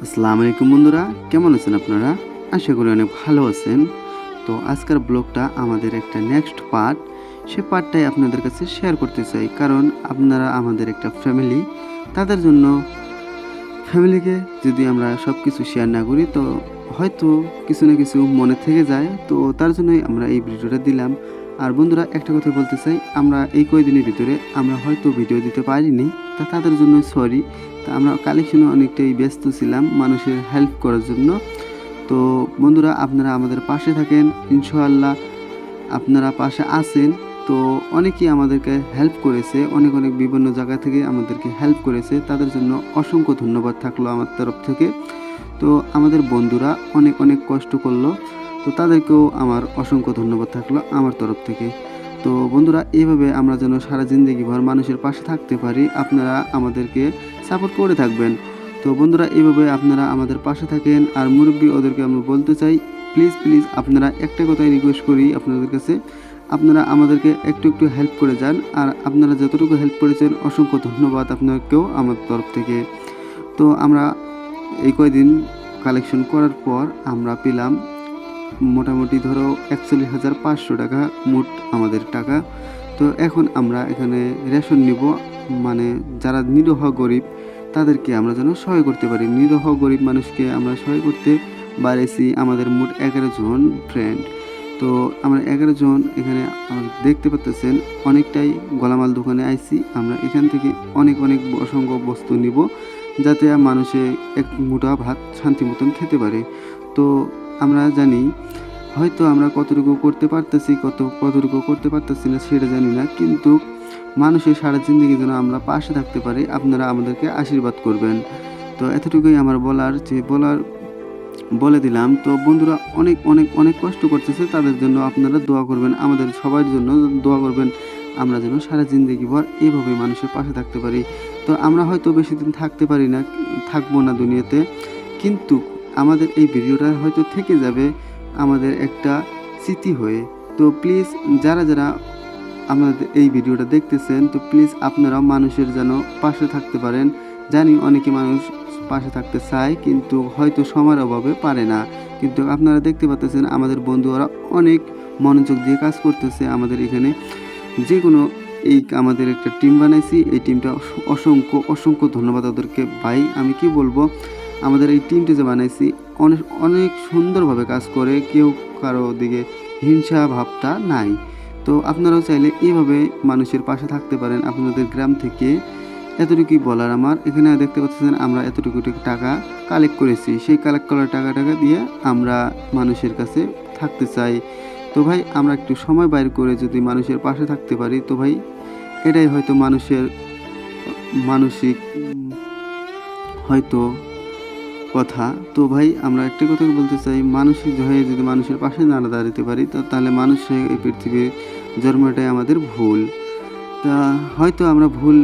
আসসালামু আলাইকুম বন্ধুরা, কেমন আছেন আপনারা? আশা করি অনেক ভালো আছেন। তো আজকের ব্লগটা আমাদের একটা নেক্সট পার্ট, সে পার্টটাই আপনাদের কাছে শেয়ার করতে চাই, কারণ আপনারা আমাদের একটা ফ্যামিলি। তাদের জন্য ফ্যামিলিকে যদি আমরা সব কিছু শেয়ার না করি তো হয়তো কিছু না কিছু মনে থেকে যায়। তো তার জন্যই আমরা এই ভিডিওটা দিলাম। আর বন্ধুরা, একটা কথা বলতে চাই, আমরা এই কয়েকদিনের ভিতরে আমরা হয়তো ভিডিও দিতে পারিনি, তা তাদের জন্য সরি। তা আমরা কালেকশনে অনেকটাই ব্যস্ত ছিলাম মানুষের হেল্প করার জন্য। তো বন্ধুরা, আপনারা আমাদের পাশে থাকেন, ইনশাআল্লাহ আপনারা পাশে আছেন। তো অনেকেই আমাদেরকে হেল্প করেছে, অনেক অনেক বিভিন্ন জায়গা থেকে আমাদেরকে হেল্প করেছে, তাদের জন্য অসংখ্য ধন্যবাদ থাকলো আমার তরফ থেকে। তো আমাদের বন্ধুরা অনেক অনেক কষ্ট করলো, তো তাদেরকেও আমার অসংখ্য ধন্যবাদ থাকলো আমার তরফ থেকে। তো বন্ধুরা, এইভাবে আমরা যেন সারা জিন্দগিভর মানুষের পাশে থাকতে পারি, আপনারা আমাদেরকে সাপোর্ট করে থাকবেন। তো বন্ধুরা, এইভাবে আপনারা আমাদের পাশে থাকেন। আর মুরব্বী ওদেরকে আমি বলতে চাই, প্লিজ প্লিজ আপনারা একটা কথাই রিকোয়েস্ট করি আপনাদের কাছে, আপনারা আমাদেরকে একটু একটু হেল্প করে যান। আর আপনারা যতটুকু হেল্প করেছেন অসংখ্য ধন্যবাদ আপনাকেও আমার তরফ থেকে। তো আমরা এই কয়দিন কালেকশন করার পর আমরা পেলাম মোটামুটি ধরো 41,500 টাকা মোট আমাদের টাকা। তো এখন আমরা এখানে রেশন নিব, মানে যারা নিরহ গরিব তাদেরকে আমরা যেন সহায় করতে পারি। নিরহ গরিব মানুষকে আমরা সহায় করতে পারেছি। আমাদের মোট 11 জন ফ্রেন্ড। তো আমরা 11 জন এখানে দেখতে পাচ্ছেন, অনেকটাই গোলামাল দোকানে আইছি। আমরা এখান থেকে অনেক অনেক অসংখ্য বস্তু নিব, যাতে মানুষে এক মুঠা ভাত শান্তি মতন খেতে পারে। তো আমরা জানি হয়তো আমরা কতটুকু করতে পারতেছি, কতটুকু করতে পারতেছি না সেটা জানি না, কিন্তু মানুষের সারা জিন্দগি যেন আমরা পাশে থাকতে পারি, আপনারা আমাদেরকে আশীর্বাদ করবেন। তো এতটুকুই আমার বলে দিলাম। তো বন্ধুরা অনেক অনেক অনেক কষ্ট করতেছে, তাদের জন্য আপনারা দোয়া করবেন, আমাদের সবার জন্য দোয়া করবেন, আমরা যেন সারা জিন্দগিভর এইভাবে মানুষের পাশে থাকতে পারি। তো আমরা হয়তো বেশি দিন থাকবো না দুনিয়াতে, কিন্তু আমাদের এই ভিডিওটা হয়তো থেকে যাবে আমাদের একটা স্মৃতি হয়ে। তো প্লিজ যারা যারা আমাদের এই ভিডিওটা দেখতেছেন, তো প্লিজ আপনারাও মানুষের যেন পাশে থাকতে পারেন। জানি অনেকে মানুষ পাশে থাকতে চায়, কিন্তু হয়তো সময়ের অভাবে পারে না। কিন্তু আপনারা দেখতে পাচ্ছেন আমাদের বন্ধুরা অনেক মনোযোগ দিয়ে কাজ করতেছে আমাদের এখানে। যে কোনো আমাদের একটা টিম বানাইছি, এই টিমটা অসংখ্য অসংখ্য ধন্যবাদ ওদেরকে। ভাই আমি কি বলবো, আমাদের এই টিমটা যে বানাইছি অনেক অনেক সুন্দরভাবে কাজ করে, কেউ কারো দিকে হিংসা ভাবটা নাই। তো আপনারাও চাইলে এইভাবে মানুষের পাশে থাকতে পারেন আপনাদের গ্রাম থেকে। এতটুকুই বলার আমার। এখানে দেখতে পাচ্ছেন আমরা এতটুকু টাকা কালেক্ট করেছি, সেই কালেক্ট করার টাকা দিয়ে আমরা মানুষের কাছে থাকতে চাই। তো ভাই আমরা একটু সময় বাইর করে যদি মানুষের পাশে থাকতে পারি, তো ভাই এটাই হয়তো মানুষের মানসিক হয়তো কথা। তো ভাই আমরা একটা কথা বলতে চাই, মানসিক হয়ে যদি মানুষের পাশে না দাঁড়াতে পারি, তো তাহলে মানুষ হয়ে এই পৃথিবীর জন্মটাই আমাদের ভুল। তা হয়তো আমরা ভুল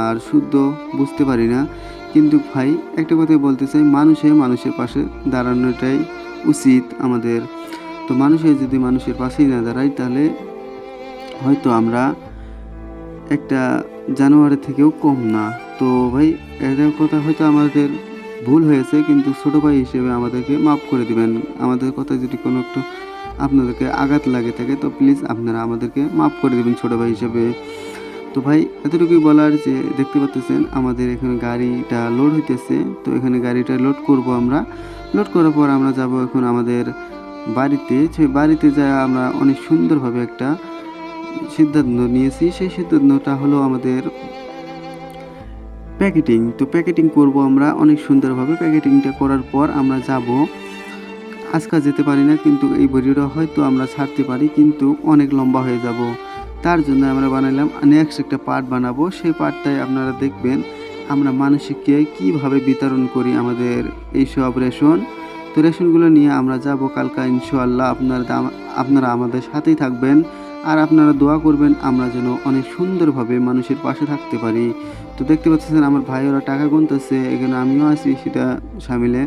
আর শুদ্ধ বুঝতে পারি না, কিন্তু ভাই একটা কথাই বলতে চাই, মানুষের পাশে দাঁড়ানোটাই উচিত আমাদের। তো যদি মানুষের পাশেই না দাঁড়াই, তাহলে হয়তো আমরা একটা জানোয়ারের থেকেও কম না। তো ভাই এটার কথা হয়তো আমাদের ভুল হয়েছে, কিন্তু ছোটো ভাই হিসেবে আমাদেরকে মাফ করে দিবেন। আমাদের কথা যদি কোনো একটু আপনাদেরকে আঘাত লাগে থাকে, তো প্লিজ আপনারা আমাদেরকে মাফ করে দেবেন ছোটো ভাই হিসেবে। তো ভাই এতটুকুই বলার যে দেখতে পাচ্ছেন আমাদের এখানে গাড়িটা লোড হইতেছে। তো এখানে গাড়িটা লোড করব আমরা। লোড করার পর আমরা যাব এখন আমাদের বাড়িতে। সেই বাড়িতে যা আমরা অনেক সুন্দরভাবে একটা সিদ্ধান্ত নিয়েছি। সেই সিদ্ধান্তটা হলো আমাদের প্যাকেটিং। তো প্যাকেটিং করব আমরা অনেক সুন্দরভাবে। প্যাকেটিংটা করার পর আমরা যাব, আজকে যেতে পারি না, কিন্তু এই ভিডিওটা হয়তো আমরা ছাড়তে পারি, কিন্তু অনেক লম্বা হয়ে যাব। তার জন্য আমরা বানাইলাম নেক্সট একটা পার্ট বানাবো। সেই পার্টটাই আপনারা দেখবেন আমরা মানুষকে কিভাবে বিতরণ করি আমাদের এইসব রেশন। তো রেশনগুলো নিয়ে আমরা যাব কালকা ইনশাআল্লাহ। আপনারা আমাদের সাথেই থাকবেন, আর আপনারা দোয়া করবেন আমরা যেন অনেক সুন্দরভাবে মানুষের পাশে থাকতে পারি। তো দেখতে পাচ্ছেন আমার ভাই ওরা টাকা গুনতেছে, এখানে আমিও আছি সেটা সামিলে।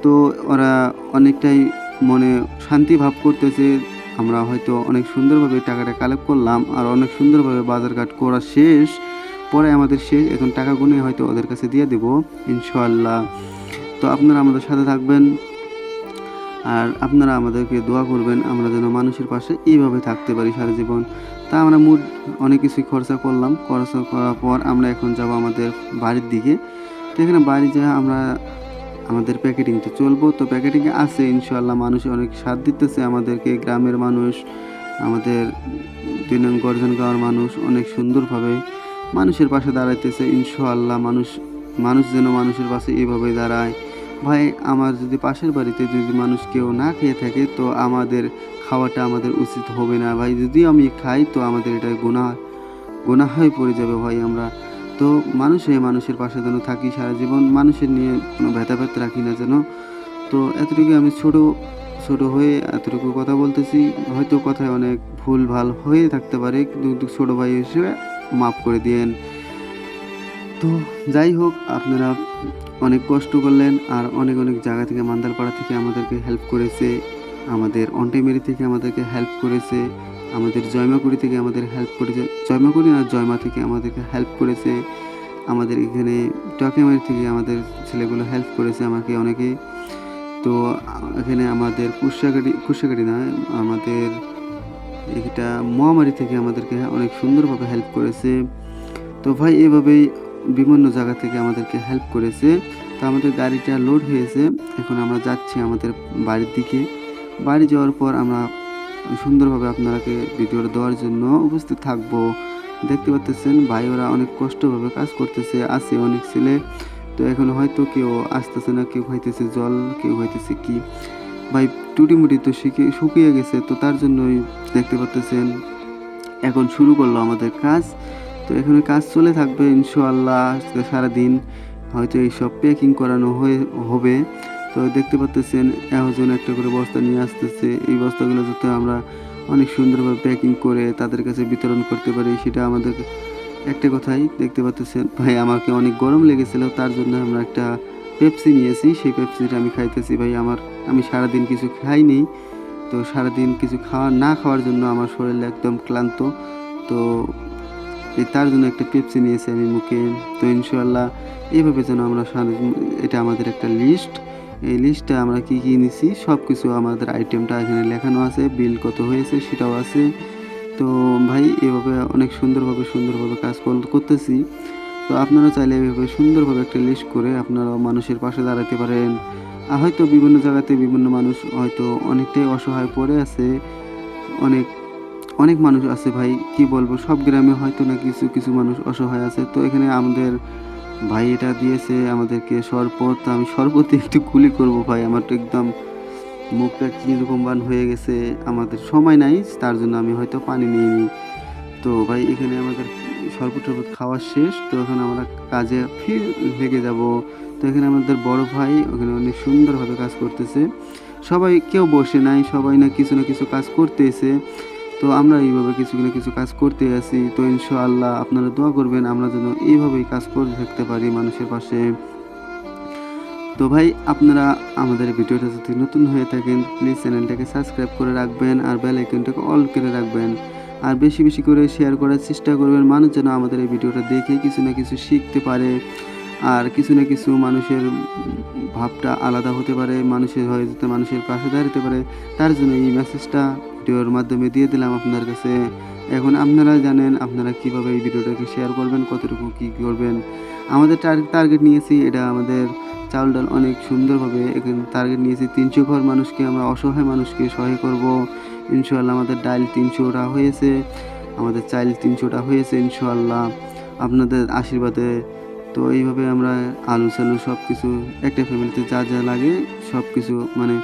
তো ওরা অনেকটাই মনে শান্তি ভাব করতেছে, আমরা হয়তো অনেক সুন্দরভাবে টাকাটা কালেক্ট করলাম আর অনেক সুন্দরভাবে বাজারঘাট করা শেষ, পরে আমাদের শেষ, এখন টাকা গুনে হয়তো ওদের কাছে দিয়ে দেবো ইনশাআল্লাহ। তো আপনারা আমাদের সাথে থাকবেন আর আপনারা আমাদেরকে দোয়া করবেন, আমরা যেন মানুষের পাশে এইভাবে থাকতে পারি সারা জীবন। তা আমরা অনেক কিছুই খরচা করলাম, খরচা করার পর আমরা এখন যাব আমাদের বাড়ির দিকে। তো এখানে বাড়ি যা আমরা আমাদের প্যাকেটিংটা চলবো, তো প্যাকেটিংয়ে আছে ইনশাআল্লাহ, মানুষ অনেক সাথ দিতেছে আমাদেরকে, গ্রামের মানুষ, আমাদের 2 নং গর্জন গাঁওয়ার মানুষ অনেক সুন্দরভাবে মানুষের পাশে দাঁড়াইতেছে ইনশাআল্লাহ। মানুষ যেন মানুষের পাশে এইভাবে দাঁড়ায়। ভাই আমার যদি পাশের বাড়িতে যদি মানুষ কেউ না খেয়ে থাকে তো আমাদের খাওয়াটা আমাদের উচিত হবে না ভাই। যদি আমি খাই তো আমাদের এটা গুনাহ হয়ে পড়ে যাবে ভাই। আমরা তো মানুষের পাশে যেন থাকি সারা জীবন, মানুষের নিয়ে কোনো ভেদাভেদ রাখি না যেন। তো এতটুকু আমি ছোট হয়ে এতটুকু কথা বলতেছি, হয়তো কথায় অনেক ভুল ভাল হয়ে থাকতে পারে, কিন্তু ছোট ভাই হিসেবে মাফ করে দিয়েন। তো যাই হোক, আপনারা অনেক কষ্ট করলেন আর অনেক জায়গা থেকে, মান্দারপাড়া থেকে আমাদেরকে হেল্প করেছে, আমাদের অন্টেমেরি থেকে আমাদেরকে হেল্প করেছে, আমাদের জয়মাকুড়ি থেকে আমাদের হেল্প করেছে, জয়মাকুড়ি না জয়মা থেকে আমাদেরকে হেল্প করেছে, আমাদের এখানে টকেমারি থেকে আমাদের ছেলেগুলো হেল্প করেছে আমাকে অনেকে। তো এখানে আমাদের কুশাকাটি না, আমাদের এটা মহামারী থেকে আমাদেরকে অনেক সুন্দরভাবে হেল্প করেছে। তো ভাই এভাবেই বিভিন্ন জায়গা থেকে আমাদেরকে হেল্প করেছে। তো আমাদের গাড়িটা লোড হয়েছে, এখন আমরা যাচ্ছি আমাদের বাড়ির দিকে। বাড়ি যাওয়ার পর আমরা সুন্দরভাবে আপনাকে ভিডিওটা দেওয়ার জন্য উপস্থিত থাকবো। দেখতে পাচ্ছেন ভাই ওরা অনেক কষ্টভাবে কাজ করতেছে, আছে অনেক ছেলে। তো এখন হয়তো কেউ আসতেছে না, কেউ খাইতেছে জল, কেউ খাইতেছে কি ভাই, টুটিমুটি তো শুকিয়ে গেছে। তো তার জন্যই দেখতে পাচ্ছেন এখন শুরু করলো আমাদের কাজ। তো এখানে কাজ চলে থাকবে ইনশাআল্লাহ সারাদিন, হয়তো এইসব প্যাকিং করানো হবে। তো দেখতে পাচ্ছেন একজন একটা করে বস্তা নিয়ে আসতেছে, এই বস্তাগুলো যাতে আমরা অনেক সুন্দরভাবে প্যাকিং করে তাদের কাছে বিতরণ করতে পারি, সেটা আমাদের একটা কথাই। দেখতে পাচ্ছেন ভাই আমাকে অনেক গরম লেগেছিল, তার জন্য আমরা একটা পেপসি নিয়েছি, সেই পেপসিটা আমি খাইতেছি ভাই। আমি সারাদিন কিছু খাইনি, তো সারাদিন কিছু না খাওয়ার জন্য আমার শরীর একদম ক্লান্ত। তো তার জন্য একটা পেপসি নিয়েছি আমি মুখে। তো ইনশাআল্লাহ এইভাবে যেন আমরা এটা আমাদের একটা লিস্ট, এই লিস্টটা আমরা কি নিছি সব কিছু আমাদের আইটেমটা এখানে লেখানো আছে, বিল কত হয়েছে সেটাও আছে। তো ভাই এভাবে অনেক সুন্দরভাবে কাজ করতেছি। তো আপনারা চাইলে এভাবে সুন্দরভাবে একটা লিস্ট করে আপনারাও মানুষের পাশে দাঁড়াতে পারেন। হয়তো বিভিন্ন জায়গাতে বিভিন্ন মানুষ হয়তো অনেকটাই অসহায় পড়ে আছে, অনেক মানুষ আছে ভাই, কি বলবো, সব গ্রামে হয়তো না কিছু মানুষ অসহায় আছে। তো এখানে আমাদের ভাই এটা দিয়েছে আমাদেরকে শরবত, আমি শরবতে একটু কুলি করব ভাই, আমার তো একদম মুখটা কীরকম বান হয়ে গেছে, আমাদের সময় নাই, তার জন্য আমি হয়তো পানি নিয়ে নিই। তো ভাই এখানে আমাদের শরবত খাওয়া শেষ, তো এখন আমরা কাজে ফির লেগে যাব। তো এখানে আমাদের বড় ভাই ওখানে অনেক সুন্দরভাবে কাজ করতেছে, সবাই কেউ বসে নাই, সবাই না কিছু কাজ করতেছে। তো আমরা এইভাবে কিছু না কিছু কাজ করতে আছি। তো ইনশাআল্লাহ আপনারা দোয়া করবেন আমরা যেন এইভাবেই কাজ করে থাকতে পারি মানুষের পাশে। তো ভাই আপনারা আমাদের ভিডিওটা যদি নতুন হয়ে থাকেন প্লিজ চ্যানেলটাকে সাবস্ক্রাইব করে রাখবেন আর বেল আইকনটাকে অল করে রাখবেন, আর বেশি করে শেয়ার করার চেষ্টা করবেন, মানুষ যেন আমাদের এই ভিডিওটা দেখে কিছু না কিছু শিখতে পারে, আর কিছু না কিছু মানুষের ভাবটা আলাদা হতে পারে, মানুষের হয়ে যেতে মানুষের পাশে দাঁড়াতে পারে, তার জন্য এই মেসেজটা ভিডিওর মাধ্যমে দিয়ে দিলাম আপনার কাছে। এখন আপনারা জানেন আপনারা কিভাবে এই ভিডিওটাকে শেয়ার করবেন, কতটুকু কী করবেন। আমাদের টার্গেট নিয়েছি, এটা আমাদের চাউল ডাল অনেক সুন্দরভাবে এখানে টার্গেট নিয়েছি 300 ঘর মানুষকে, আমরা অসহায় মানুষকে সহায় করব ইনশাআল্লাহ। আমাদের ডাল 300টা হয়েছে, আমাদের চাল 300টা হয়েছে ইনশাআল্লাহ আপনাদের আশীর্বাদে। তো এইভাবে আমরা আলু চালু সব কিছু একটা ফ্যামিলিতে যা লাগে সব কিছু মানে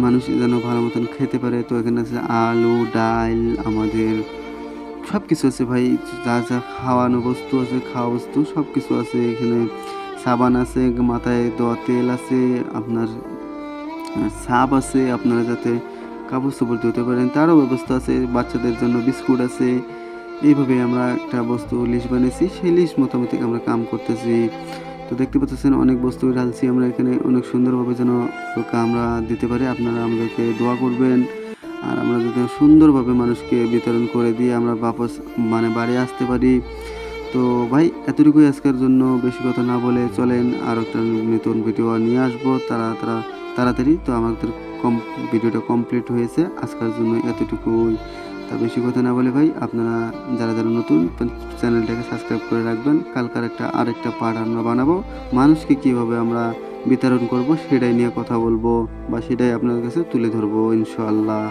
মানুষ যেন ভালো মতন খেতে পারে। তো এখানে আছে আলু, ডাল, আমাদের সব কিছু আছে ভাই, যা খাওয়ানো বস্তু আছে, খাওয়া বস্তু সব কিছু আছে এখানে। সাবান আছে, মাথায় দেওয়া তেল আছে, আপনার সাপ আছে, আপনারা যাতে কাপড় চোপড় ধুতে পারেন তারও ব্যবস্থা আছে, বাচ্চাদের জন্য বিস্কুট আছে। এইভাবে আমরা একটা বস্তু লিস্ট বানিয়েছি, সেই লিস্ট মোটামুটি আমরা কাম করতেছি। তো দেখতে পাচ্ছেন অনেক বস্তু ঢালছি আমরা এখানে, অনেক সুন্দরভাবে যেন আমরা দিতে পারি। আপনারা আমাদেরকে দোয়া করবেন আর আমরা যদি সুন্দরভাবে মানুষকে বিতরণ করে দিয়ে আমরা বাপস বাড়ি আসতে পারি। তো ভাই এতটুকুই আজকের জন্য, বেশি কথা না বলে চলেন আর একটা নতুন ভিডিও নিয়ে আসবো তাড়াতাড়ি। তো আমাদের ভিডিওটা কমপ্লিট হয়েছে আজকের জন্য এতটুকুই। তা বেশি কথা না বলে ভাই আপনারা যারা নতুন চ্যানেলটাকে সাবস্ক্রাইব করে রাখবেন। কালকার আরেকটা পার্ট আমরা বানাবো, মানুষকে কীভাবে আমরা বিতরণ করব সেটাই নিয়ে কথা বলবো বা সেটাই আপনাদের কাছে তুলে ধরবো ইনশাআল্লাহ।